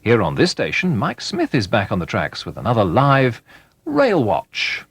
Here on this station, Mike Smith is back on the tracks with another live Railwatch.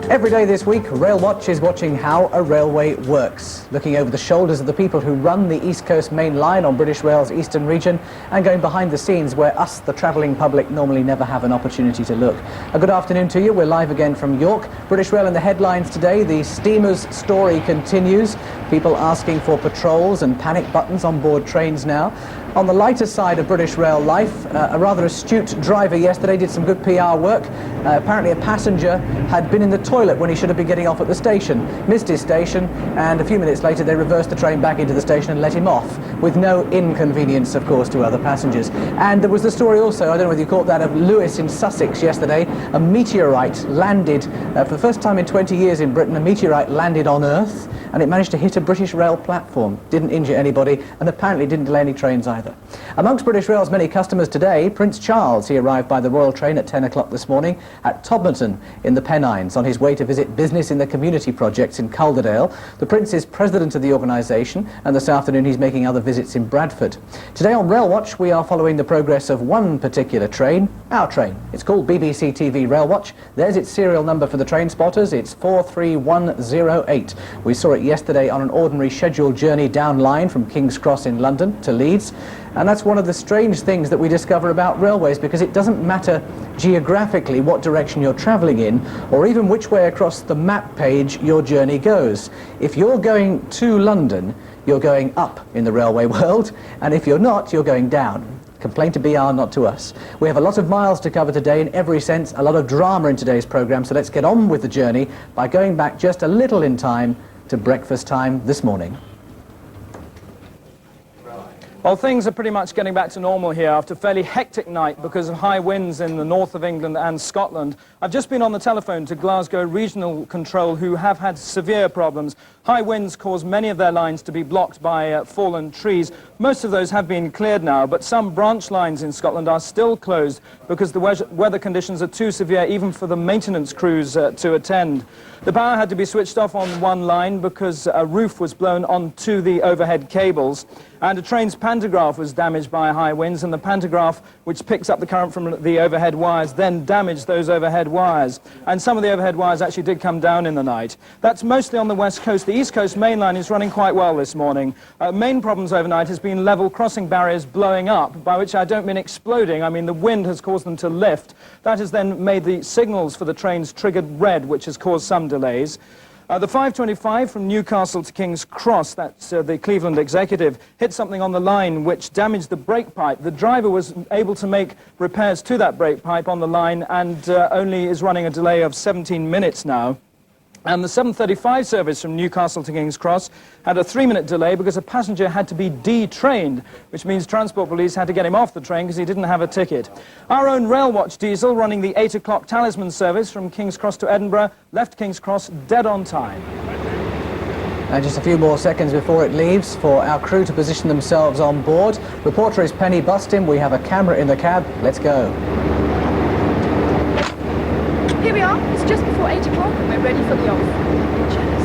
Every day this week, Railwatch is watching how a railway works, looking over the shoulders of the people who run the East Coast Main Line on British Rail's eastern region and going behind the scenes where us, the travelling public, normally never have an opportunity to look. A good afternoon to you. We're live again from York. British Rail in the headlines today. The steamer's story continues. People asking for patrols and panic buttons on board trains now. On the lighter side of British Rail life, a rather astute driver yesterday did some good PR work. Apparently a passenger had been in the toilet when he should have been getting off at the station, missed his station, and a few minutes later they reversed the train back into the station and let him off, with no inconvenience, of course, to other passengers. And there was the story also, I don't know whether you caught that, of Lewis in Sussex yesterday. A meteorite landed, for the first time in 20 years in Britain, a meteorite landed on Earth, and it managed to hit a British Rail platform. Didn't injure anybody, and apparently didn't delay any trains either. Amongst British Rail's many customers today, Prince Charles. He arrived by the Royal train at 10 o'clock this morning at Todmorden in the Pennines on his way to visit business in the community projects in Calderdale. The Prince is president of the organisation, and this afternoon he's making other visits in Bradford. Today on Railwatch, we are following the progress of one particular train, our train. It's called BBC TV Railwatch. There's its serial number for the train spotters. It's 43108. We saw it yesterday on an ordinary scheduled journey down line from King's Cross in London to Leeds. And that's one of the strange things that we discover about railways, because it doesn't matter geographically what direction you're travelling in, or even which way across the map page your journey goes. If you're going to London, you're going up in the railway world, and if you're not, you're going down. Complain to BR, not to us. We have a lot of miles to cover today in every sense, a lot of drama in today's programme, so let's get on with the journey by going back just a little in time to breakfast time this morning. Well, things are pretty much getting back to normal here after a fairly hectic night because of high winds in the north of England and Scotland. I've just been on the telephone to Glasgow Regional Control, who have had severe problems. High winds cause many of their lines to be blocked by fallen trees. Most of those have been cleared now, but some branch lines in Scotland are still closed because the weather conditions are too severe even for the maintenance crews to attend. The power had to be switched off on one line because a roof was blown onto the overhead cables, and a train's pantograph was damaged by high winds, and the pantograph, which picks up the current from the overhead wires, then damaged those overhead wires. And some of the overhead wires actually did come down in the night. That's mostly on the west coast. The East Coast Main Line is running quite well this morning. Main problems overnight has been level crossing barriers blowing up, by which I don't mean exploding. I mean the wind has caused them to lift. That has then made the signals for the trains triggered red, which has caused some delays. The 525 from Newcastle to King's Cross, that's the Cleveland Executive, hit something on the line which damaged the brake pipe. The driver was able to make repairs to that brake pipe on the line and only is running a delay of 17 minutes now. And the 735 service from Newcastle to King's Cross had a 3-minute delay because a passenger had to be detrained, which means Transport Police had to get him off the train because he didn't have a ticket. Our own Railwatch diesel, running the 8 o'clock Talisman service from King's Cross to Edinburgh, left King's Cross dead on time. And just a few more seconds before it leaves for our crew to position themselves on board. Reporter is Penny Bustin. We have a camera in the cab. Let's go. Here we are, it's just before 8 o'clock and we're ready for the off. Cheers.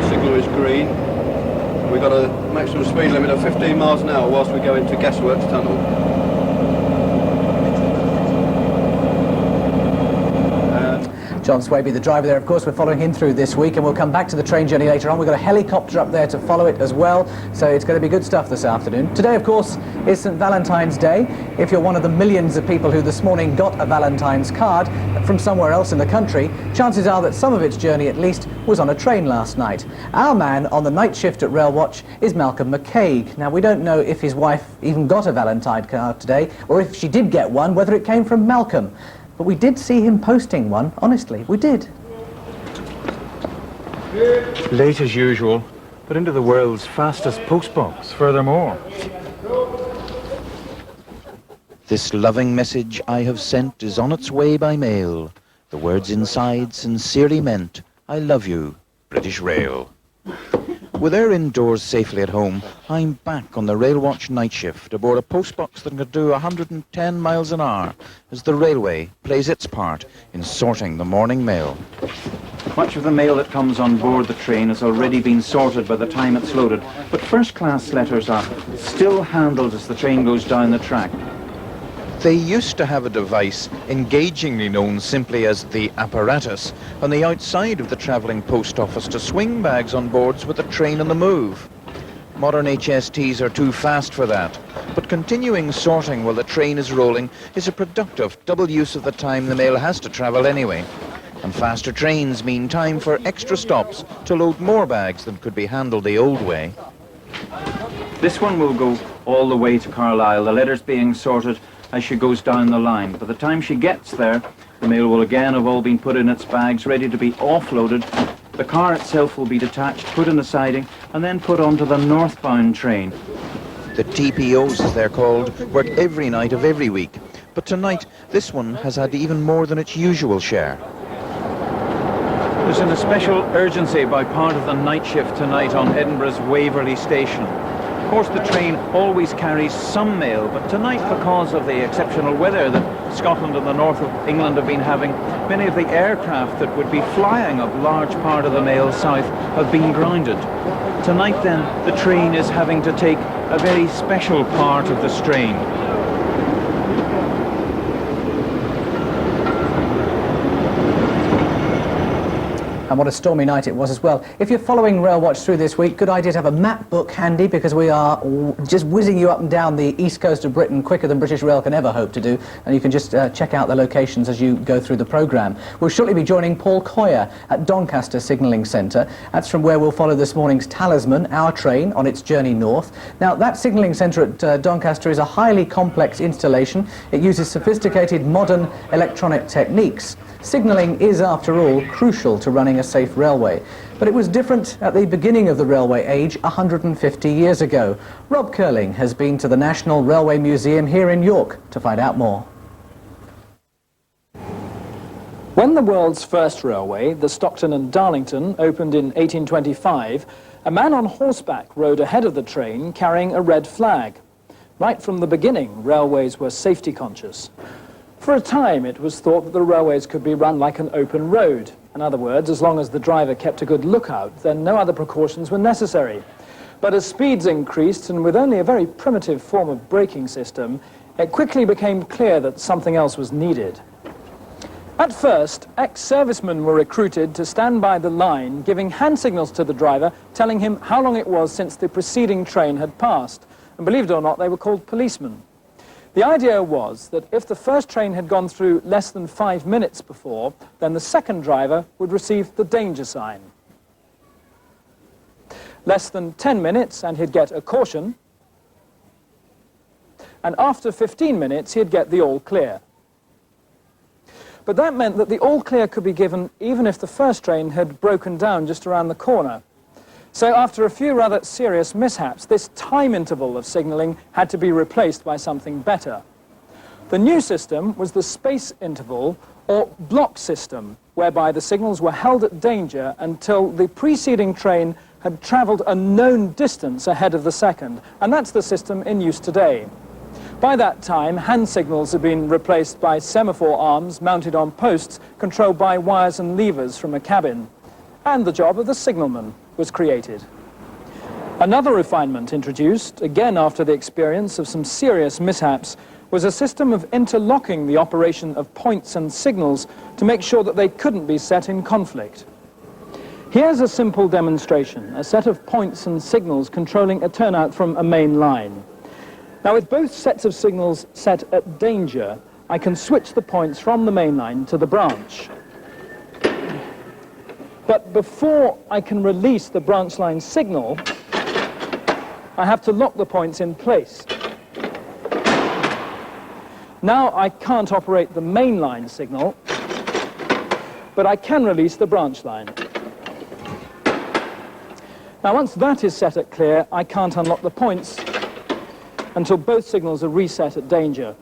Signal is green. We've got a maximum speed limit of 15 miles an hour whilst we go into Gasworks Tunnel. John Swaby, the driver there, of course, we're following him through this week, and we'll come back to the train journey later on. We've got a helicopter up there to follow it as well, so it's going to be good stuff this afternoon. Today, of course, is St. Valentine's Day. If you're one of the millions of people who this morning got a Valentine's card from somewhere else in the country, chances are that some of its journey, at least, was on a train last night. Our man on the night shift at Railwatch is Malcolm McCaig. Now, we don't know if his wife even got a Valentine card today, or if she did get one, whether it came from Malcolm. But we did see him posting one, honestly, we did. Late as usual, but into the world's fastest postbox, furthermore. This loving message I have sent is on its way by mail. The words inside sincerely meant, I love you, British Rail. With her indoors safely at home, I'm back on the Railwatch night shift aboard a postbox that can do 110 miles an hour as the railway plays its part in sorting the morning mail. Much of the mail that comes on board the train has already been sorted by the time it's loaded, but first-class letters are still handled as the train goes down the track. They used to have a device, engagingly known simply as the apparatus, on the outside of the travelling post office to swing bags on boards with the train on the move. Modern HSTs are too fast for that, but continuing sorting while the train is rolling is a productive double use of the time the mail has to travel anyway. And faster trains mean time for extra stops to load more bags than could be handled the old way. This one will go all the way to Carlisle, the letters being sorted as she goes down the line. By the time she gets there, the mail will again have all been put in its bags, ready to be offloaded. The car itself will be detached, put in the siding, and then put onto the northbound train. The TPOs, as they're called, work every night of every week. But tonight, this one has had even more than its usual share. There's an especial urgency by part of the night shift tonight on Edinburgh's Waverley Station. Of course, the train always carries some mail, but tonight, because of the exceptional weather that Scotland and the north of England have been having, many of the aircraft that would be flying a large part of the mail south have been grounded. Tonight, then, the train is having to take a very special part of the strain. And what a stormy night it was as well. If you're following Railwatch through this week, good idea to have a map book handy, because we are just whizzing you up and down the east coast of Britain quicker than British Rail can ever hope to do, and you can just check out the locations as you go through the programme. We'll shortly be joining Paul Coyer at Doncaster Signalling Centre. That's from where we'll follow this morning's Talisman, our train, on its journey north. Now, that signalling centre at Doncaster is a highly complex installation. It uses sophisticated modern electronic techniques. Signalling is, after all, crucial to running a safe railway. But it was different at the beginning of the railway age 150 years ago. Rob Curling has been to the National Railway Museum here in York to find out more. When the world's first railway, the Stockton and Darlington, opened in 1825, a man on horseback rode ahead of the train carrying a red flag. Right from the beginning, railways were safety conscious. For a time, it was thought that the railways could be run like an open road. In other words, as long as the driver kept a good lookout, then no other precautions were necessary. But as speeds increased, and with only a very primitive form of braking system, it quickly became clear that something else was needed. At first, ex-servicemen were recruited to stand by the line, giving hand signals to the driver, telling him how long it was since the preceding train had passed. And believe it or not, they were called policemen. The idea was that if the first train had gone through less than 5 minutes before, then the second driver would receive the danger sign. Less than 10 minutes and he'd get a caution, and after 15 minutes he'd get the all clear. But that meant that the all clear could be given even if the first train had broken down just around the corner. So after a few rather serious mishaps, this time interval of signalling had to be replaced by something better. The new system was the space interval, or block system, whereby the signals were held at danger until the preceding train had travelled a known distance ahead of the second, and that's the system in use today. By that time, hand signals had been replaced by semaphore arms mounted on posts controlled by wires and levers from a cabin, and the job of the signalman was created. Another refinement introduced, again after the experience of some serious mishaps, was a system of interlocking the operation of points and signals to make sure that they couldn't be set in conflict. Here's a simple demonstration, a set of points and signals controlling a turnout from a main line. Now, with both sets of signals set at danger, I can switch the points from the main line to the branch. But before I can release the branch line signal, I have to lock the points in place. Now I can't operate the main line signal, but I can release the branch line. Now, once that is set at clear, I can't unlock the points until both signals are reset at danger.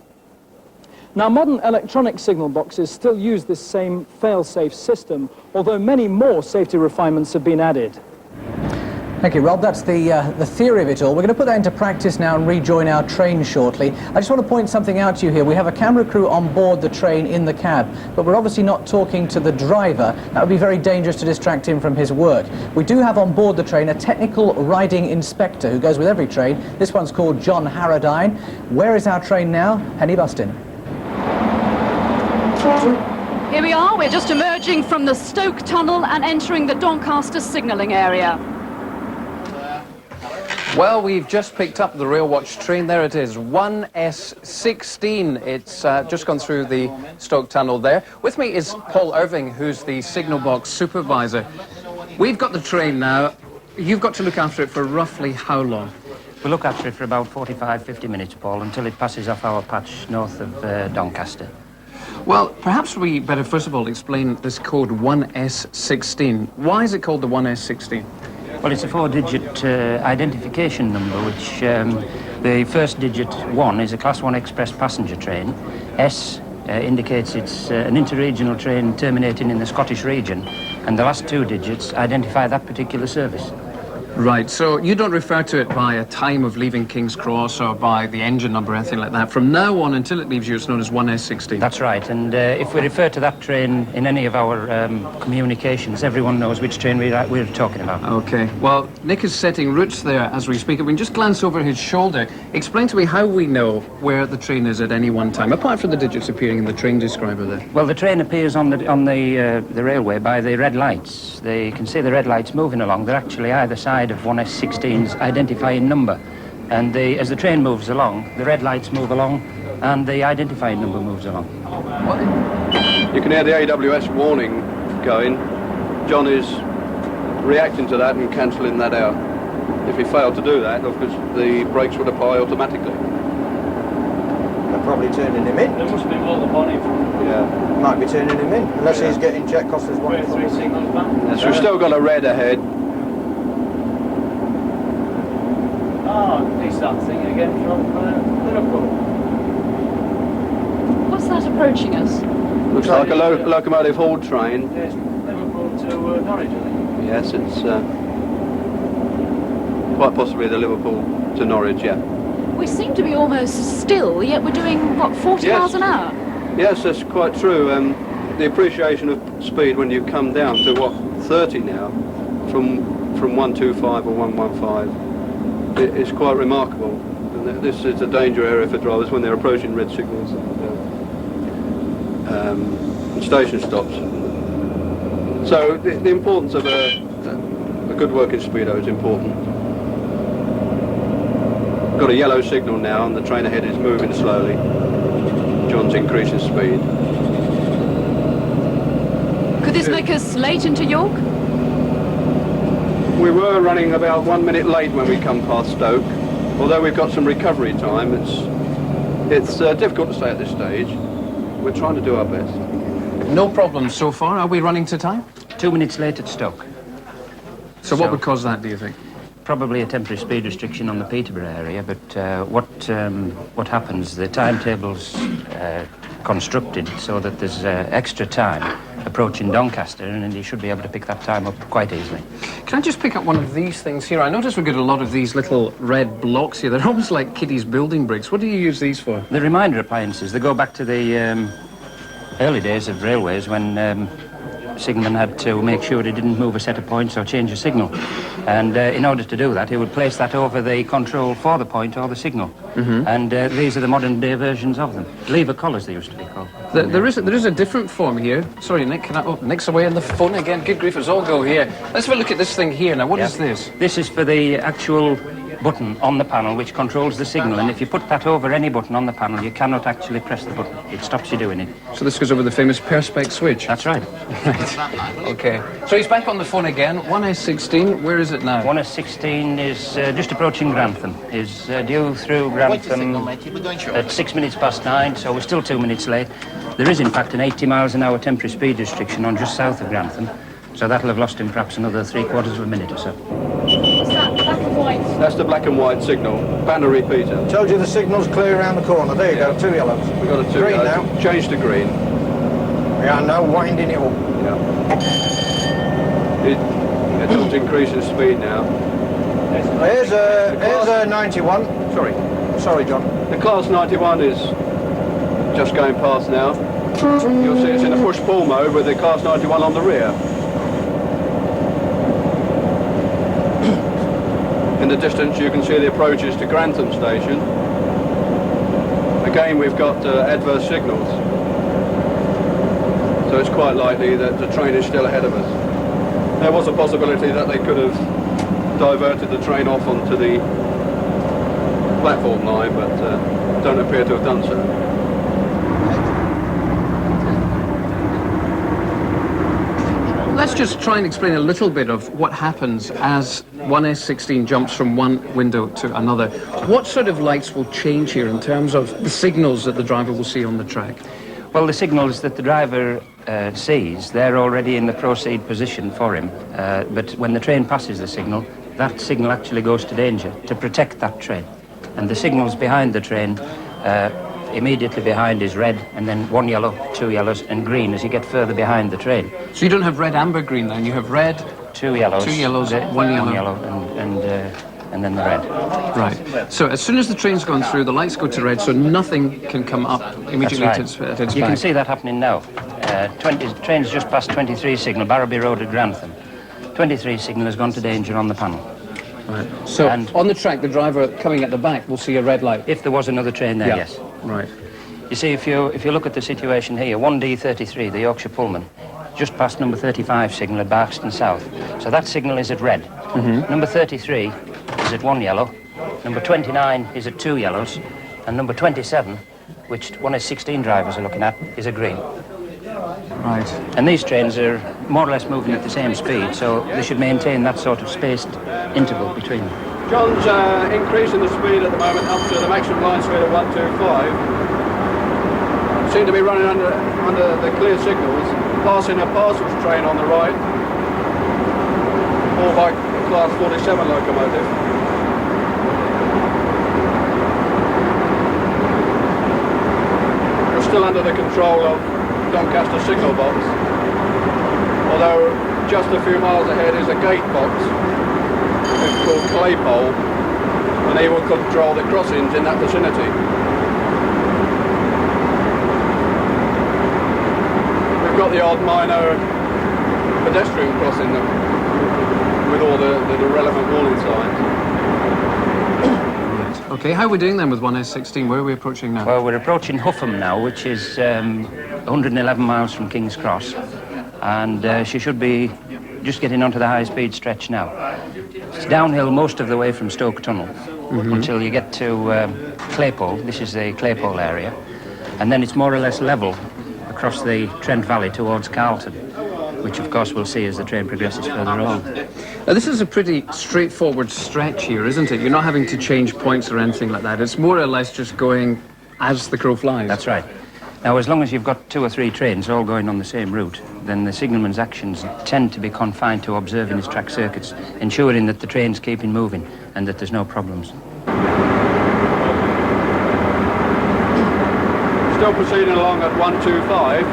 Now, modern electronic signal boxes still use this same fail-safe system, although many more safety refinements have been added. Thank you, Rob. That's the theory of it all. We're going to put that into practice now and rejoin our train shortly. I just want to point something out to you here. We have a camera crew on board the train in the cab, but we're obviously not talking to the driver. That would be very dangerous to distract him from his work. We do have on board the train a technical riding inspector who goes with every train. This one's called John Harradine. Where is our train now? Henny Bustin. Here we are. We're just emerging from the Stoke Tunnel and entering the Doncaster signalling area. Well, we've just picked up the Railwatch train. There it is, 1S16. It's just gone through the Stoke Tunnel there. With me is Paul Irving, who's the signal box supervisor. We've got the train now. You've got to look after it for roughly how long? We'll look after it for about 45-50 minutes, Paul, until it passes off our patch north of Doncaster. Well, perhaps we better first of all explain this code 1S16. Why is it called the 1S16? Well, it's a 4-digit identification number, which the first digit 1 is a Class 1 express passenger train. S indicates it's an interregional train terminating in the Scottish region, and the last 2 digits identify that particular service. Right, so you don't refer to it by a time of leaving King's Cross or by the engine number or anything like that. From now on until it leaves you, it's known as 1S16. That's right, and if we refer to that train in any of our communications, everyone knows which train we're talking about. OK. Well, Nick is setting routes there as we speak. We can just glance over his shoulder. Explain to me how we know where the train is at any one time, apart from the digits appearing in the train describer there. Well, the train appears on the railway by the red lights. They can see the red lights moving along. They're actually either side of 1S16's identifying number, and as the train moves along, the red lights move along and the identifying number moves along. You can hear the AWS warning going. John is reacting to that and cancelling that out. If he failed to do that, of course the brakes would apply automatically. They're probably turning him in. There must be more than one. Yeah, might be turning him in, unless he's getting checked off as one. Three signals back. Yes, we've still got a red ahead. Ah, he's that thing again from Liverpool. What's that approaching us? Looks like a locomotive haul train. Yes, Liverpool to Norwich, I think. Yes, it's quite possibly the Liverpool to Norwich, yeah. We seem to be almost still, yet we're doing, what, 40 miles an hour? Yes, that's quite true. The appreciation of speed when you come down to, what, 30 now, from 125 or 115, it's quite remarkable. And this is a danger area for drivers when they're approaching red signals and station stops. So the importance of a good working speedo is important. Got a yellow signal now and the train ahead is moving slowly. John's increasing speed. Could this make us late into York? We were running about 1 minute late when we come past Stoke. Although we've got some recovery time, it's difficult to say at this stage. We're trying to do our best. No problems so far. Are we running to time? 2 minutes late at Stoke. So what would cause that, do you think? Probably a temporary speed restriction on the Peterborough area, but what happens, the timetable's constructed so that there's extra time approaching Doncaster, and you should be able to pick that time up quite easily. Can I just pick up one of these things here? I notice we've got a lot of these little red blocks here. They're almost like kiddies' building bricks. What do you use these for? The reminder appliances, they go back to the early days of railways when signalman had to make sure he didn't move a set of points or change a signal. And in order to do that, he would place that over the control for the point or the signal. And these are the modern day versions of them. Lever collars, they used to be called. There is a different form here. Sorry, Nick, can I... Oh, Nick's away on the phone again. Good grief, it's all go here. Let's have a look at this thing here now. What is this? This is for the actual button on the panel which controls the signal, and if you put that over any button on the panel, you cannot actually press the button. It stops you doing it. So this goes over the famous perspex switch? That's right. Right. OK. So he's back on the phone again. 1S16, where is it now? 1S16 is just approaching Grantham. Is due through Grantham at 9 minutes, so we're still 2 minutes late. There is, in fact, an 80 miles an hour temporary speed restriction on just south of Grantham, so that'll have lost him perhaps another 3/4 of a minute or so. What's that, black and white? That's the black and white signal. Banner repeater. Told you the signal's clear around the corner. There you go, 2 yellows. We've got a 2 Green yellow. now. Change to green. Yeah, no, winding it up. Yeah. It doesn't increase in speed now. Here's a 91. Sorry, John. The Class 91 is just going past now. You'll see it's in a push-pull mode with the Class 91 on the rear. In the distance you can see the approaches to Grantham Station. Again we've got adverse signals. So it's quite likely that the train is still ahead of us. There was a possibility that they could have diverted the train off onto the platform line, but don't appear to have done so. Let's just try and explain a little bit of what happens as 1S16 jumps from one window to another. What sort of lights will change here in terms of the signals that the driver will see on the track? Well, the signals that the driver sees, they're already in the proceed position for him. But when the train passes the signal, that signal actually goes to danger to protect that train. And the signals behind the train, immediately behind is red, and then 1 yellow, 2 yellows, and green as you get further behind the train. So you don't have red, amber, green then? You have red, 2 yellows, 2 yellows, 1 yellow. 1 yellow, and then the red. Right. So as soon as the train's gone through, the lights go to red, so nothing can come up immediately Right. at its You back. can see that happening now. Train's just past 23 signal, Barrowby Road at Grantham. 23 signal has gone to danger on the panel. Right. So And- on the track, the driver coming at the back will see a red light. If there was another train there, Yeah. yes. Right. You see, if you look at the situation here, 1D33, the Yorkshire Pullman, just past number 35 signal at Barkston South. So that signal is at red. Number 33 is at 1 yellow. Number 29 is at 2 yellows. And number 27, which 1S16 drivers are looking at, is a green. Right. And these trains are more or less moving at the same speed, so they should maintain that sort of spaced interval between them. John's increasing the speed at the moment up to the maximum line speed of 125. Seem to be running under the clear signals, passing a parcels train on the right, all by Class 47 locomotive. We're still under the control of Doncaster signal box, although just a few miles ahead is a gate box called Claypole, and they will control the crossings in that vicinity. We've got the odd minor pedestrian crossing them with all the relevant warning signs. Okay, how are we doing then with 1S16? Where are we approaching now? Well, we're approaching Huffham now, which is 111 miles from King's Cross, and she should be just getting onto the high-speed stretch now. It's downhill most of the way from Stoke Tunnel until you get to Claypole. This is the Claypole area, and then it's more or less level across the Trent Valley towards Carlton, which of course we'll see as the train progresses further along. Now, this is a pretty straightforward stretch here, isn't it? You're not having to change points or anything like that. It's more or less just going as the crow flies. That's right. Now, as long as you've got 2 or 3 trains all going on the same route, then the signalman's actions tend to be confined to observing his track circuits, ensuring that the train's keeping moving and that there's no problems. Still proceeding along at 125,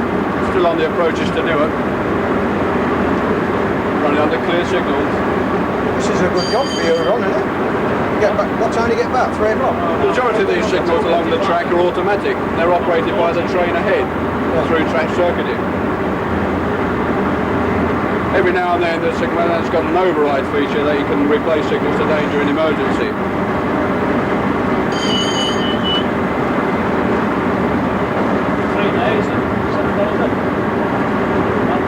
still on the approaches to Newark. Running under clear signals. This is a good job for you, Ron, isn't it? Get back, what time do you get back? 3 o'clock? The majority of these signals along the track are automatic. They're operated by the train ahead through track circuiting. Every now and then the signal has got an override feature that you can replace signals to danger in emergency.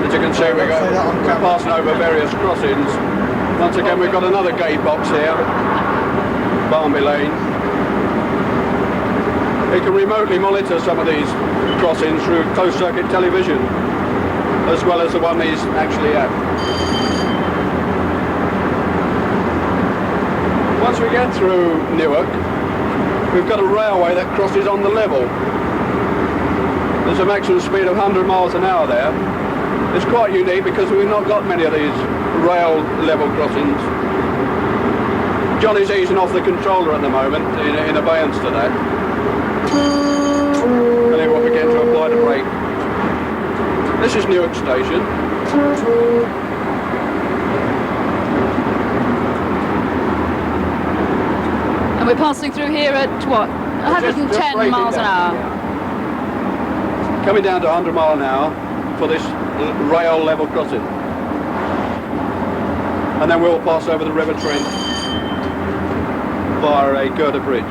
As you can see, we're passing over various crossings. Once again, we've got another gate box here, Barnby Lane. You can remotely monitor some of these crossings through closed-circuit television, as well as the one he's actually at. Once we get through Newark, we've got a railway that crosses on the level. There's a maximum speed of 100 miles an hour there. It's quite unique because we've not got many of these rail level crossings. Johnny's easing off the controller at the moment in abeyance to that. And then we'll begin to apply the brake. This is Newark Station. And we're passing through here at, what, 110 just miles an hour? Yeah. Coming down to 100 miles an hour for this rail level crossing. And then we'll pass over the River Trent via a girder bridge.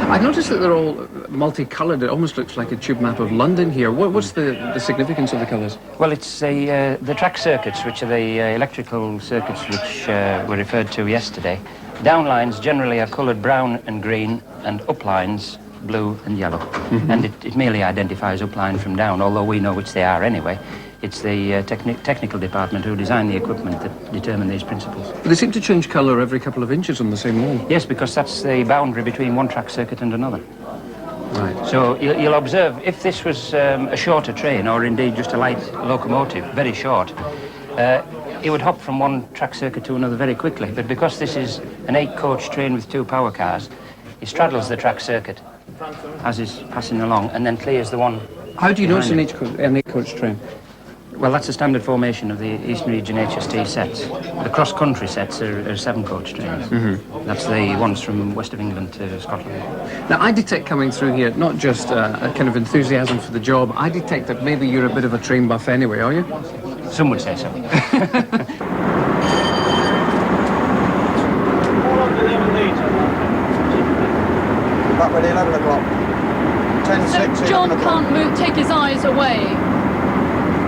I noticed that they're all multicoloured. It almost looks like a tube map of London here. What's the significance of the colours? Well, it's the track circuits, which are the electrical circuits which were referred to yesterday. Down lines generally are coloured brown and green, and up lines blue and yellow. Mm-hmm. And it merely identifies upline from down, although we know which they are anyway. It's the technical department who design the equipment that determine these principles. But they seem to change colour every couple of inches on the same line. Yes, because that's the boundary between one track circuit and another. Right. So you'll observe, if this was a shorter train, or indeed just a light locomotive, very short, it would hop from one track circuit to another very quickly. But because this is an 8-coach train with 2 power cars, it straddles the track circuit as is passing along and then clears the one. How do you notice an 8-coach train? Well, that's a standard formation of the Eastern Region HST sets. The cross-country sets are 7-coach trains. Mm-hmm. That's the ones from west of England to Scotland. Now, I detect coming through here not just a kind of enthusiasm for the job, I detect that maybe you're a bit of a train buff anyway, are you? Some would say so. Back with 11 o'clock. 10, 6, So John can't take his eyes away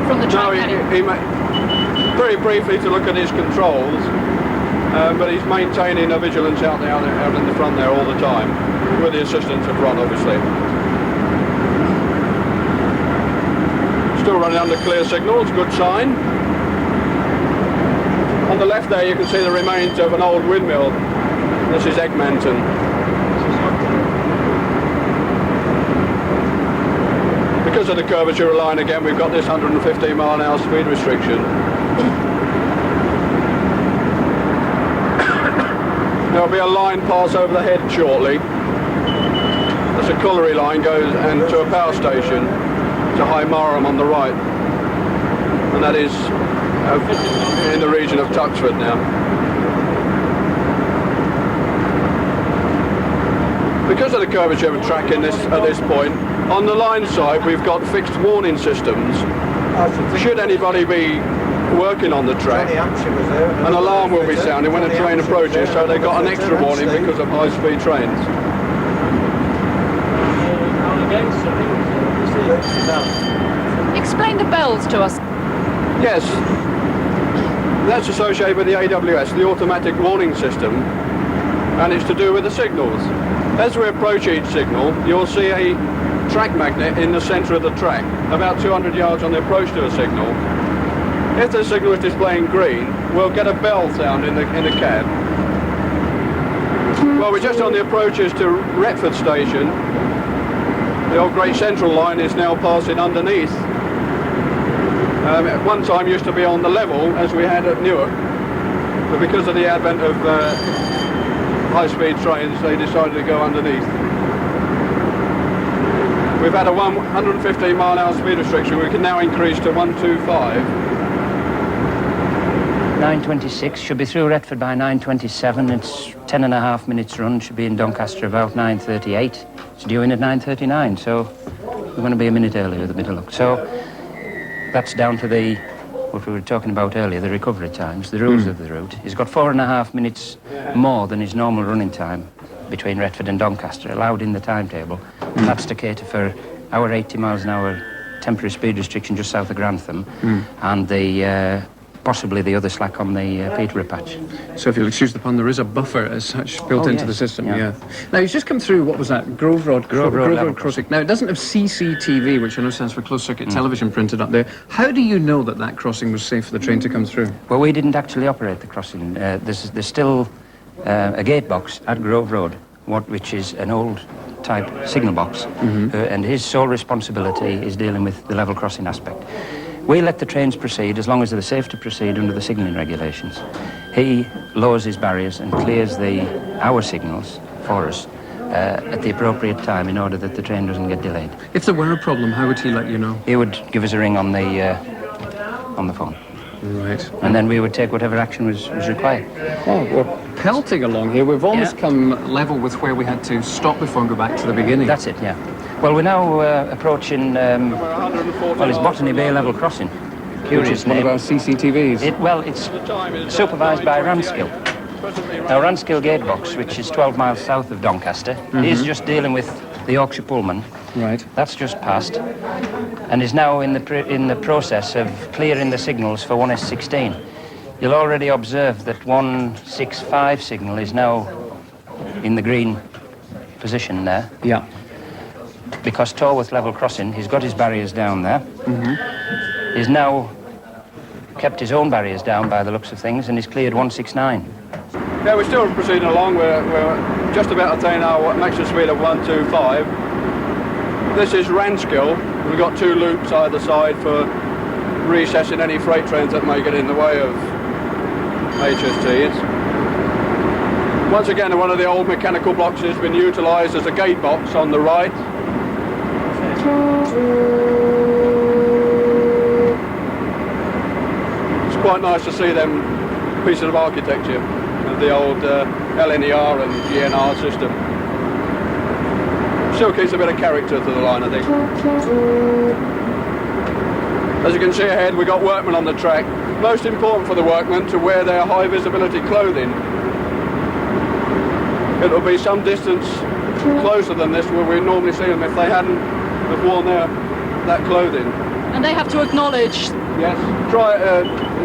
from the track. No, he very briefly to look at his controls, but he's maintaining a vigilance out in the front there all the time, with the assistance of Ron, obviously. Still running under clear signals, good sign. On the left there you can see the remains of an old windmill. This is Egmanton. Because of the curvature of the line again, we've got this 115 mile an hour speed restriction. There'll be a line pass over the head shortly. There's a colliery line goes and to a power station to High Marham on the right, and that is in the region of Tuxford now. Because of the curvature of track at this point, on the line side we've got fixed warning systems. Should anybody be working on the track, an alarm will be sounding when a train approaches, so they got an extra warning because of high-speed trains. Explain the bells to us. Yes, that's associated with the AWS, the automatic warning system, and it's to do with the signals. As we approach each signal, you'll see a track magnet in the centre of the track, about 200 yards on the approach to a signal. If the signal is displaying green, we'll get a bell sound in the cab. Well, we're just on the approaches to Retford Station. The old Great Central line is now passing underneath. At one time used to be on the level, as we had at Newark, but because of the advent of high-speed trains, they decided to go underneath. We've had a 115 mile an hour speed restriction. We can now increase to 125. 9:26, should be through Retford by 9:27. It's 10.5 minutes run, should be in Doncaster about 9:38. It's due in at 9:39, so we're going to be a minute earlier with the middle look. So that's down to the what we were talking about earlier, the recovery times, the rules of the route. He's got 4.5 minutes more than his normal running time between Retford and Doncaster, allowed in the timetable. And that's to cater for our 80 miles an hour temporary speed restriction just south of Grantham and the possibly the other slack on the Peterborough patch. So if you'll excuse the pun, there is a buffer as such built into the system, yeah. Now, he's just come through, what was that, Grove Road crossing. Now, it doesn't have CCTV, which I know stands for closed-circuit television, printed up there. How do you know that that crossing was safe for the train to come through? Well, we didn't actually operate the crossing. There's still a gate box at Grove Road, which is an old type signal box, and his sole responsibility is dealing with the level crossing aspect. We let the trains proceed as long as they're safe to proceed under the signalling regulations. He lowers his barriers and clears our signals for us at the appropriate time in order that the train doesn't get delayed. If there were a problem, how would he let you know? He would give us a ring on the phone. Right. And then we would take whatever action was required. Oh, we're pelting along here. We've almost come level with where we had to stop before and go back to the beginning. That's it, yeah. Well, we're now approaching, it's Botany Bay level crossing. Curious name. One of our CCTVs. It's supervised by Ranskill. Now, Ranskill Gatebox, which is 12 miles south of Doncaster, is just dealing with the Yorkshire Pullman. Right. That's just passed, and is now in the process of clearing the signals for 1S16. You'll already observe that 165 signal is now in the green position there. Yeah. Because Torworth level crossing, he's got his barriers down there. He's now kept his own barriers down by the looks of things, and he's cleared 169. Yeah, we're still proceeding along. We're just about attaining our maximum speed of 125. This is Ranskill. We've got 2 loops either side for recessing any freight trains that may get in the way of HSTs. Once again, one of the old mechanical blocks has been utilised as a gate box on the right. It's quite nice to see them pieces of architecture of the old LNER and GNR system. Still keeps a bit of character to the line, I think. As you can see ahead, we've got workmen on the track. Most important for the workmen to wear their high visibility clothing. It'll be some distance closer than this where we normally see them if they hadn't have worn that clothing. And they have to acknowledge. Yes.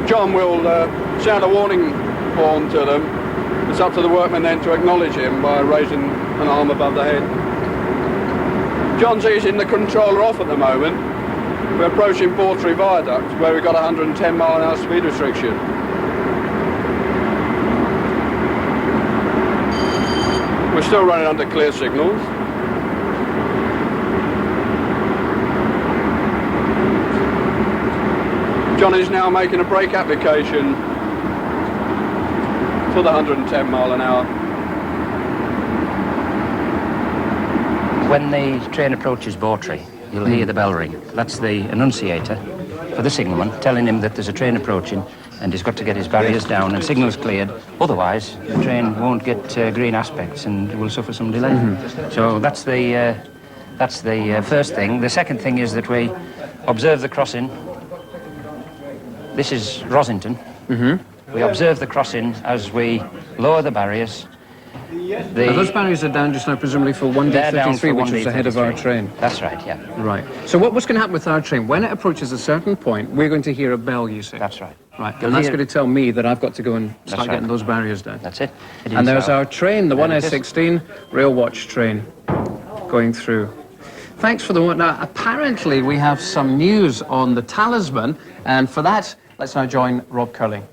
John will sound a warning horn to them. It's up to the workmen then to acknowledge him by raising an arm above the head. John's easing the controller off at the moment. We're approaching Portree Viaduct where we've got 110 mile an hour speed restriction. We're still running under clear signals. John is now making a brake application for the 110 mile an hour. When the train approaches Bawtry, you'll hear the bell ring. That's the annunciator for the signalman telling him that there's a train approaching and he's got to get his barriers down and signals cleared. Otherwise, the train won't get green aspects and will suffer some delay. So that's the first thing. The second thing is that we observe the crossing. This is Rosington. We observe the crossing as we lower the barriers. Those barriers are down just now, presumably for 1D33, which is ahead of our train. That's right, yeah. Right. So what's going to happen with our train? When it approaches a certain point, we're going to hear a bell, you say? That's right. Right, and that's going to tell me that I've got to go and start getting those barriers down. That's it. And there's our train, the 1S16 Railwatch train, going through. Thanks for the one. Now, apparently we have some news on the Talisman, and for that, let's now join Rob Curling.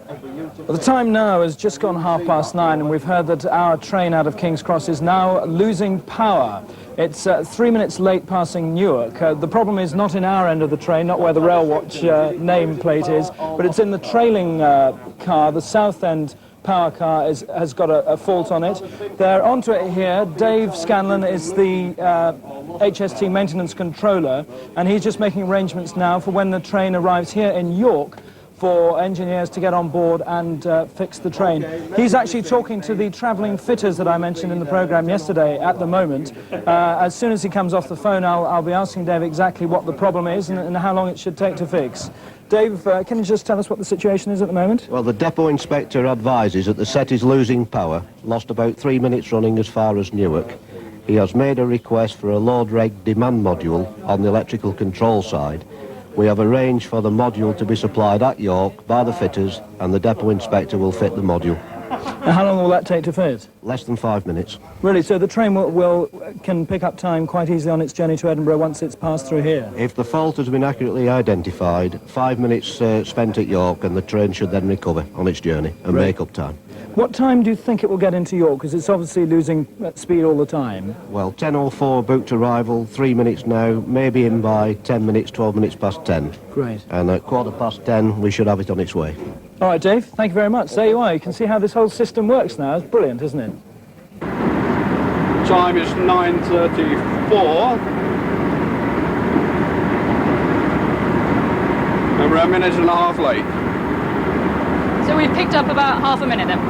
Well, the time now has just gone 9:30, and we've heard that our train out of King's Cross is now losing power. It's 3 minutes late passing Newark. The problem is not in our end of the train, not where the Railwatch nameplate is, but it's in the trailing car. The south end power car has got a fault on it. They're onto it here. Dave Scanlon is the HST maintenance controller, and he's just making arrangements now for when the train arrives here in York for engineers to get on board and fix the train. He's actually talking to the travelling fitters that I mentioned in the programme yesterday at the moment. As soon as he comes off the phone, I'll be asking Dave exactly what the problem is and how long it should take to fix. Dave, can you just tell us what the situation is at the moment? Well, the depot inspector advises that the set is losing power, lost about 3 minutes running as far as Newark. He has made a request for a load reg demand module on the electrical control side. We have arranged for the module to be supplied at York by the fitters, and the depot inspector will fit the module. And how long will that take to fit? Less than 5 minutes. Really, so the train can pick up time quite easily on its journey to Edinburgh once it's passed through here? If the fault has been accurately identified, 5 minutes spent at York, and the train should then recover on its journey and make up time. What time do you think it will get into York? Because it's obviously losing speed all the time. Well, 10:04 booked arrival, 3 minutes now, maybe in by 10 minutes, 12 minutes past 10. Great. And at 10:15, we should have it on its way. All right, Dave, thank you very much. There you are. You can see how this whole system works now. It's brilliant, isn't it? Time is 9:34. And we're a minute and a half late. So we've picked up about half a minute then.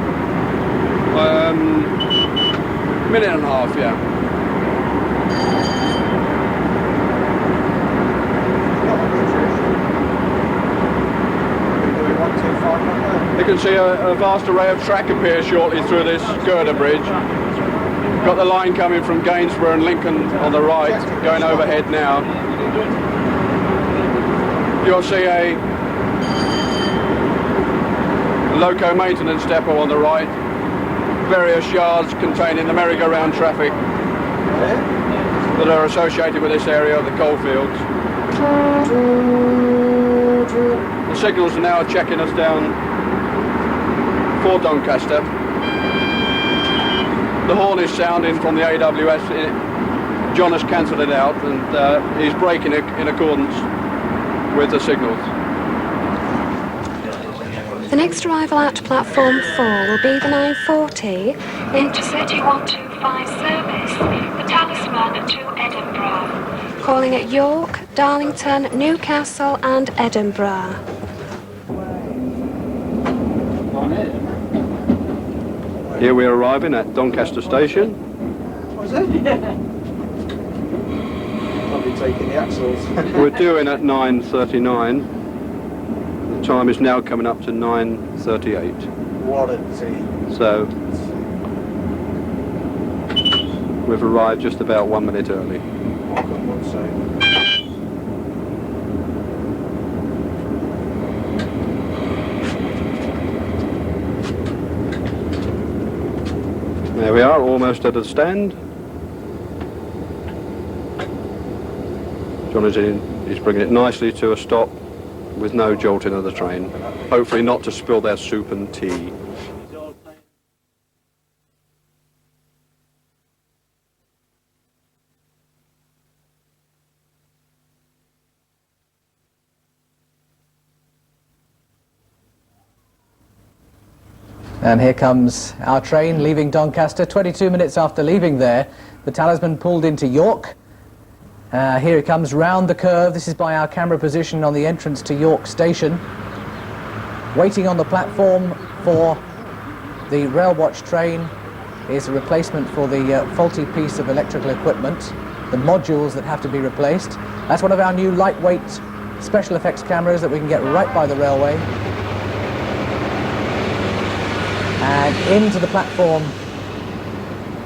Minute and a half, yeah. You can see a vast array of track appear shortly through this girder bridge. Got the line coming from Gainsborough and Lincoln on the right, going overhead now. You'll see a loco maintenance depot on the right, various yards containing the merry-go-round traffic that are associated with this area of the coalfields. The signals are now checking us down for Doncaster. The horn is sounding from the AWS. John has cancelled it out, and he's braking in accordance with the signals. The next arrival at platform 4 will be the 9:40 Intercity 125 service, the Talisman to Edinburgh, calling at York, Darlington, Newcastle and Edinburgh. Here we're arriving at Doncaster Station. What is it? Probably taking the axles. We're due in at 9:39. The time is now coming up to 9:38. What a tea. So we've arrived just about 1 minute early. What can one say? There we are, almost at the stand. John is in, he's bringing it nicely to a stop with no jolting of the train. Hopefully not to spill their soup and tea. And here comes our train leaving Doncaster. 22 minutes after leaving there, the Talisman pulled into York. Here it comes round the curve. This is by our camera position on the entrance to York Station. Waiting on the platform for the Railwatch train is a replacement for the faulty piece of electrical equipment, the modules that have to be replaced. That's one of our new lightweight special effects cameras that we can get right by the railway. And into the platform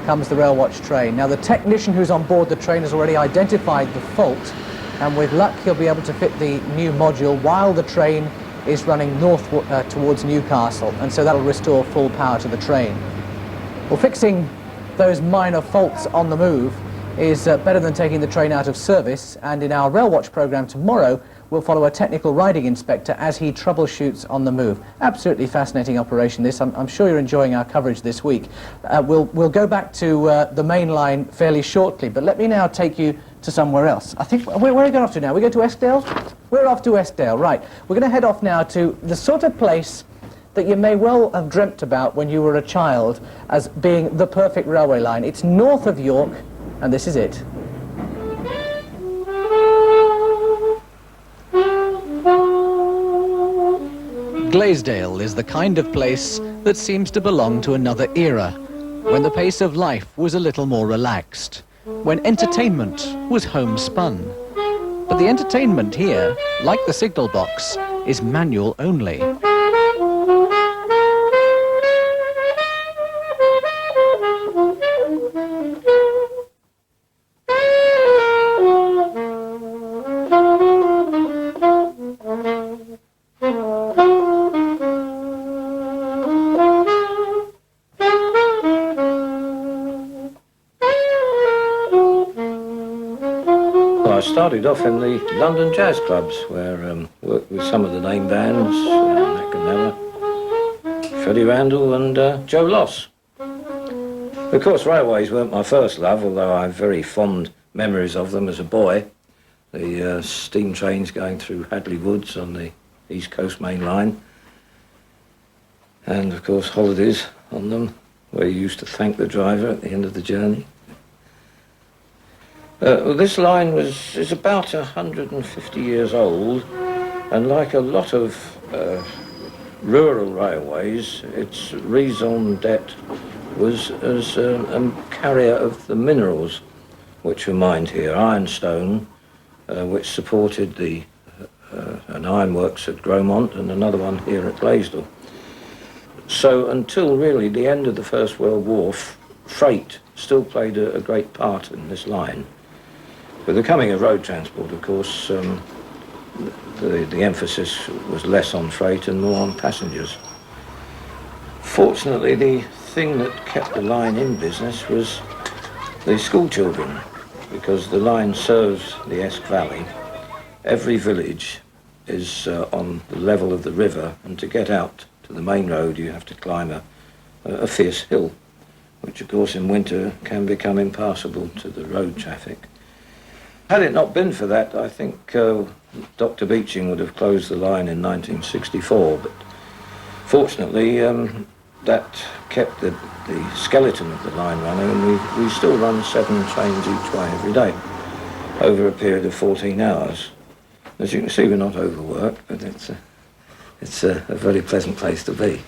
comes the Railwatch train. Now the technician who's on board the train has already identified the fault, and with luck he'll be able to fit the new module while the train is running north towards Newcastle, and so that'll restore full power to the train. Well, fixing those minor faults on the move is better than taking the train out of service, and in our Railwatch programme tomorrow we'll follow a technical riding inspector as he troubleshoots on the move. Absolutely fascinating operation this. I'm sure you're enjoying our coverage this week. We'll go back to the main line fairly shortly, but let me now take you to somewhere else. I think, where are we going off to now? We go to Eskdale? We're off to Eskdale, right. We're going to head off now to the sort of place that you may well have dreamt about when you were a child as being the perfect railway line. It's north of York, and this is it. Glaisdale is the kind of place that seems to belong to another era, when the pace of life was a little more relaxed, when entertainment was homespun. But the entertainment here, like the signal box, is manual only. I started off in the London jazz clubs, where I worked with some of the name bands, Macanella, Freddie Randall and Joe Loss. Of course, railways weren't my first love, although I have very fond memories of them as a boy. The steam trains going through Hadley Woods on the East Coast Main Line. And, of course, holidays on them, where you used to thank the driver at the end of the journey. Well, this line is about 150 years old, and like a lot of rural railways, its raison d'etre was as a carrier of the minerals which were mined here. Ironstone, which supported the an ironworks at Gromont and another one here at Blaisdell. So until really the end of the First World War, freight still played a great part in this line. With the coming of road transport, of course, the emphasis was less on freight and more on passengers. Fortunately, the thing that kept the line in business was the school children, because the line serves the Esk Valley. Every village is on the level of the river, and to get out to the main road you have to climb a fierce hill, which of course in winter can become impassable to the road traffic. Had it not been for that, I think Dr. Beeching would have closed the line in 1964, but fortunately that kept the skeleton of the line running, and we still run 7 trains each way every day over a period of 14 hours. As you can see, we're not overworked, but it's a very pleasant place to be.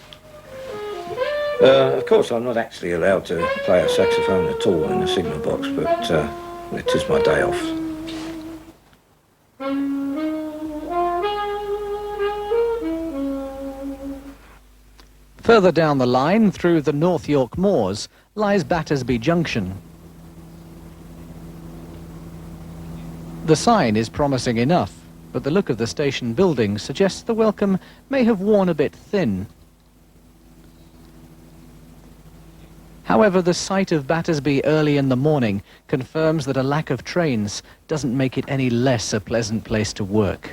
Of course, I'm not actually allowed to play a saxophone at all in a signal box, but it is my day off. Further down the line, through the North York Moors, lies Battersby Junction. The sign is promising enough, but the look of the station building suggests the welcome may have worn a bit thin. However, the sight of Battersby early in the morning confirms that a lack of trains doesn't make it any less a pleasant place to work.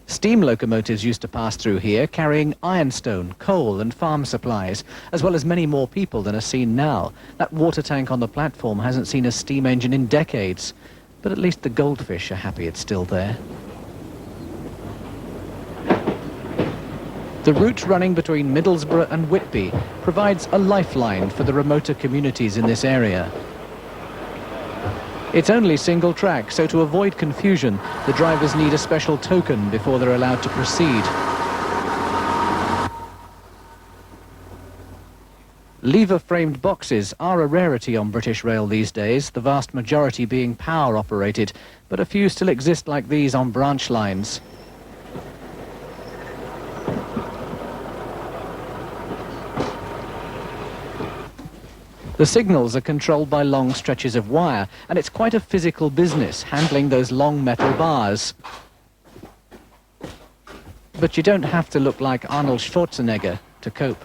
Steam locomotives used to pass through here, carrying ironstone, coal and farm supplies, as well as many more people than are seen now. That water tank on the platform hasn't seen a steam engine in decades, but at least the goldfish are happy it's still there. The route running between Middlesbrough and Whitby provides a lifeline for the remoter communities in this area. It's only single track, so to avoid confusion, the drivers need a special token before they're allowed to proceed. Lever-framed boxes are a rarity on British Rail these days, the vast majority being power-operated, but a few still exist like these on branch lines. The signals are controlled by long stretches of wire, and it's quite a physical business, handling those long metal bars. But you don't have to look like Arnold Schwarzenegger to cope.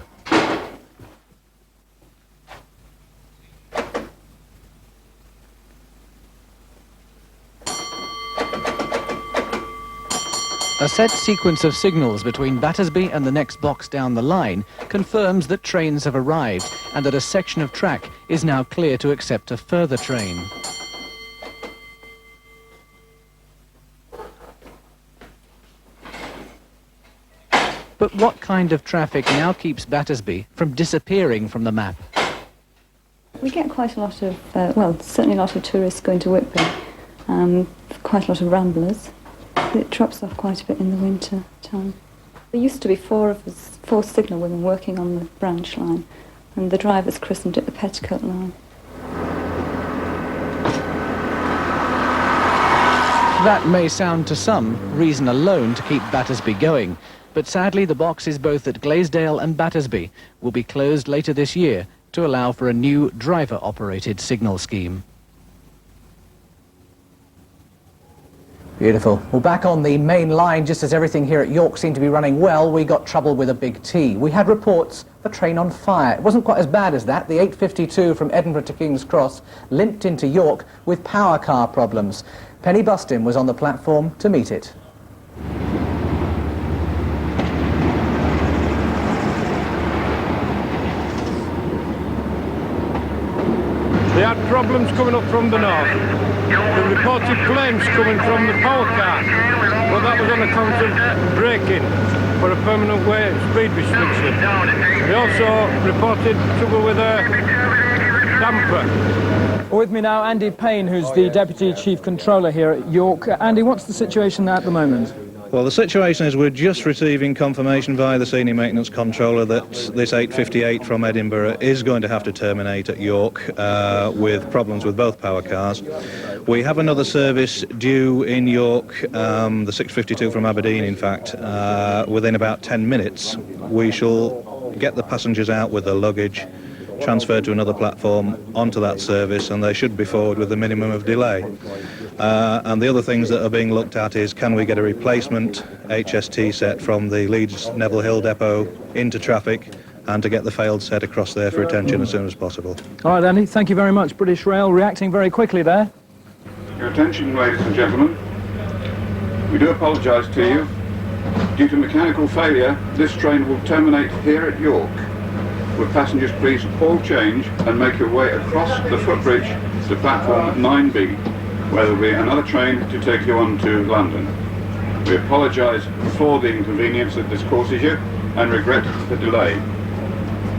A set sequence of signals between Battersby and the next box down the line confirms that trains have arrived and that a section of track is now clear to accept a further train. But what kind of traffic now keeps Battersby from disappearing from the map? We get quite a lot of, well, certainly a lot of tourists going to Whitby, quite a lot of ramblers. It drops off quite a bit in the winter time. There used to be 4 signal women working on the branch line, and the drivers christened it the Petticoat line. That may sound to some reason alone to keep Battersby going, but sadly the boxes both at Glaisdale and Battersby will be closed later this year to allow for a new driver-operated signal scheme. Beautiful. Well, back on the main line, just as everything here at York seemed to be running well, we got trouble with a big T. We had reports of a train on fire. It wasn't quite as bad as that. The 852 from Edinburgh to King's Cross limped into York with power car problems. Penny Bustin was on the platform to meet it. They had problems coming up from the north. The reported flames coming from the power car, but that was on account of braking for a permanent way speed restriction. They also reported trouble with a damper. With me now, Andy Payne, who's the Deputy Chief Controller here at York. Andy, what's the situation at the moment? Well, the situation is we're just receiving confirmation via the Senior Maintenance Controller that this 858 from Edinburgh is going to have to terminate at York with problems with both power cars. We have another service due in York, the 652 from Aberdeen, in fact, within about 10 minutes. We shall get the passengers out with their luggage, transferred to another platform onto that service, and they should be forward with a minimum of delay. And the other things that are being looked at is, can we get a replacement HST set from the Leeds Neville Hill depot into traffic, and to get the failed set across there for attention as soon as possible. All right, Andy, thank you very much. British Rail reacting very quickly there. Your attention, ladies and gentlemen. We do apologise to you. Due to mechanical failure, this train will terminate here at York. Would passengers please all change and make your way across the footbridge to platform 9B, where there will be another train to take you on to London. We apologise for the inconvenience that this causes you and regret the delay.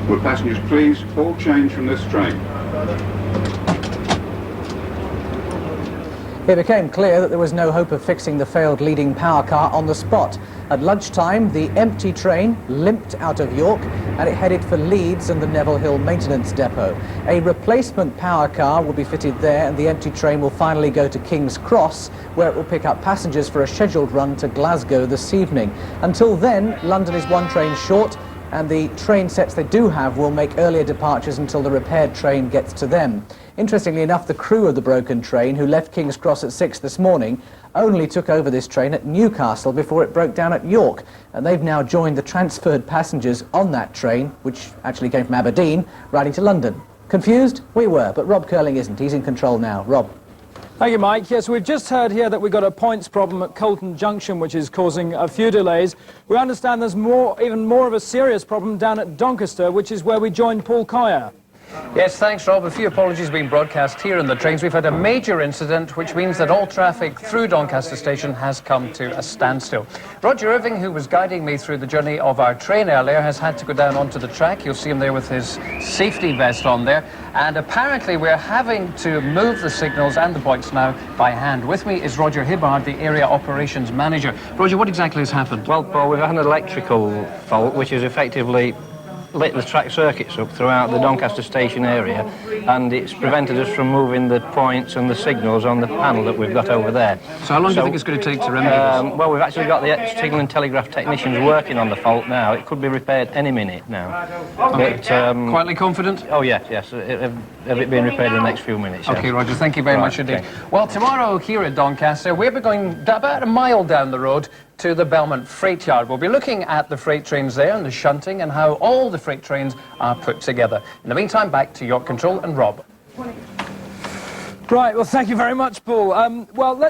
Would passengers please all change from this train? It became clear that there was no hope of fixing the failed leading power car on the spot. At lunchtime, the empty train limped out of York and it headed for Leeds and the Neville Hill Maintenance Depot. A replacement power car will be fitted there, and the empty train will finally go to King's Cross, where it will pick up passengers for a scheduled run to Glasgow this evening. Until then, London is one train short, and the train sets they do have will make earlier departures until the repaired train gets to them. Interestingly enough, the crew of the broken train, who left King's Cross at 6 this morning, only took over this train at Newcastle before it broke down at York, and they've now joined the transferred passengers on that train, which actually came from Aberdeen, riding to London. Confused? We were, but Rob Curling isn't. He's in control now. Rob. Thank you, Mike. Yes, we've just heard here that we've got a points problem at Colton Junction, which is causing a few delays. We understand there's even more of a serious problem down at Doncaster, which is where we joined Paul Coyer. Yes, thanks, Rob. A few apologies being broadcast here in the trains. We've had a major incident, which means that all traffic through Doncaster station has come to a standstill. Roger Irving, who was guiding me through the journey of our train earlier, has had to go down onto the track. You'll see him there with his safety vest on there. And apparently we're having to move the signals and the points now by hand. With me is Roger Hibbard, the area operations manager. Roger, what exactly has happened? Well, Paul, we've had an electrical fault, which has effectively lit the track circuits up throughout the Doncaster station area, and it's prevented us from moving the points and the signals on the panel that we've got over there. So how long do you think it's going to take to remedy this? Well, we've actually got the signal and telegraph technicians working on the fault now. It could be repaired any minute now. Okay. But, quietly confident? Oh, yes. Of it being repaired in the next few minutes. Okay, yes. Roger, thank you very much indeed. Okay. Well, tomorrow here at Doncaster, we'll be going about a mile down the road to the Belmont Freight Yard. We'll be looking at the freight trains there and the shunting and how all the freight trains are put together. In the meantime, back to York Control and Rob. Right, well, thank you very much, Paul.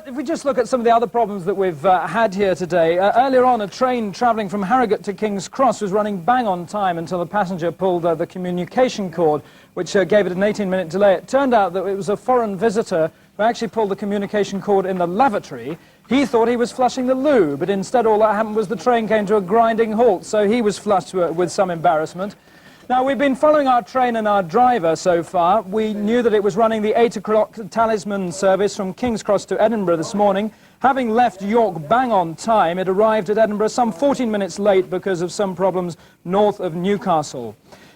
If we just look at some of the other problems that we've had here today. Earlier on, a train travelling from Harrogate to King's Cross was running bang on time until the passenger pulled the communication cord, which gave it an 18-minute delay. It turned out that it was a foreign visitor who actually pulled the communication cord in the lavatory. He thought he was flushing the loo, but instead all that happened was the train came to a grinding halt, so he was flushed with some embarrassment. Now, we've been following our train and our driver so far. We knew that it was running the 8 o'clock Talisman service from King's Cross to Edinburgh this morning. Having left York bang on time, it arrived at Edinburgh some 14 minutes late because of some problems north of Newcastle.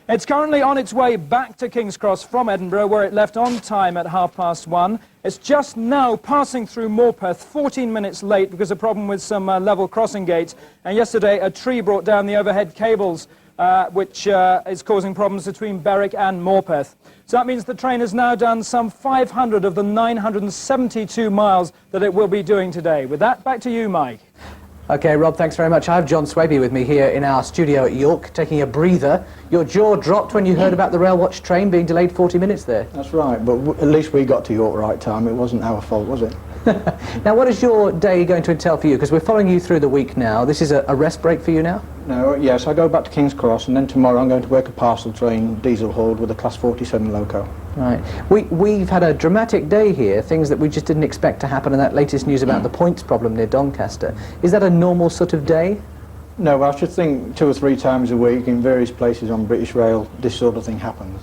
It's currently on its way back to King's Cross from Edinburgh, where it left on time at 1:30. It's just now passing through Morpeth, 14 minutes late because of a problem with some level crossing gates. And yesterday, a tree brought down the overhead cables, which is causing problems between Berwick and Morpeth. So that means the train has now done some 500 of the 972 miles that it will be doing today. With that, back to you, Mike. OK, Rob, thanks very much. I have John Swaby with me here in our studio at York, taking a breather. Your jaw dropped when you heard about the Railwatch train being delayed 40 minutes there. That's right, but at least we got to York right time. It wasn't our fault, was it? Now, what is your day going to entail for you? Because we're following you through the week now. This is a rest break for you now? No, yes, I go back to King's Cross, and then tomorrow I'm going to work a parcel train, diesel hauled, with a Class 47 loco. Right. We've had a dramatic day here, things that we just didn't expect to happen, and that latest news about the points problem near Doncaster. Is that a normal sort of day? No, I should think 2 or 3 times a week in various places on British Rail, this sort of thing happens.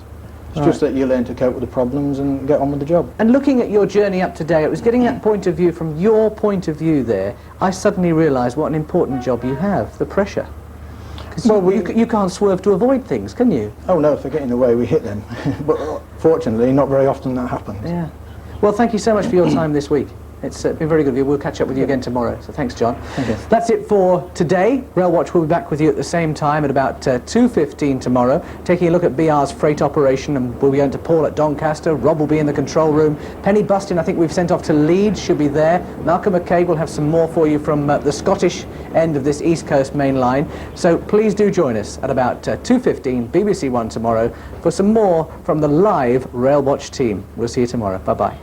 It's just that you learn to cope with the problems and get on with the job. And looking at your journey up today, it was getting that point of view from your point of view there, I suddenly realised what an important job you have, the pressure. Well, you can't swerve to avoid things, can you? Oh no, if they get in the way, we hit them. But fortunately, not very often that happens. Yeah. Well, thank you so much for your time this week. It's been very good of you. We'll catch up with you again tomorrow. So thanks, John. Thank you. That's it for today. Railwatch will be back with you at the same time at about 2:15 tomorrow, taking a look at BR's freight operation, and we'll be going to Paul at Doncaster. Rob will be in the control room. Penny Bustin, I think we've sent off to Leeds, should be there. Malcolm McCaig will have some more for you from the Scottish end of this East Coast main line. So please do join us at about 2:15 BBC One tomorrow for some more from the live Railwatch team. We'll see you tomorrow. Bye-bye.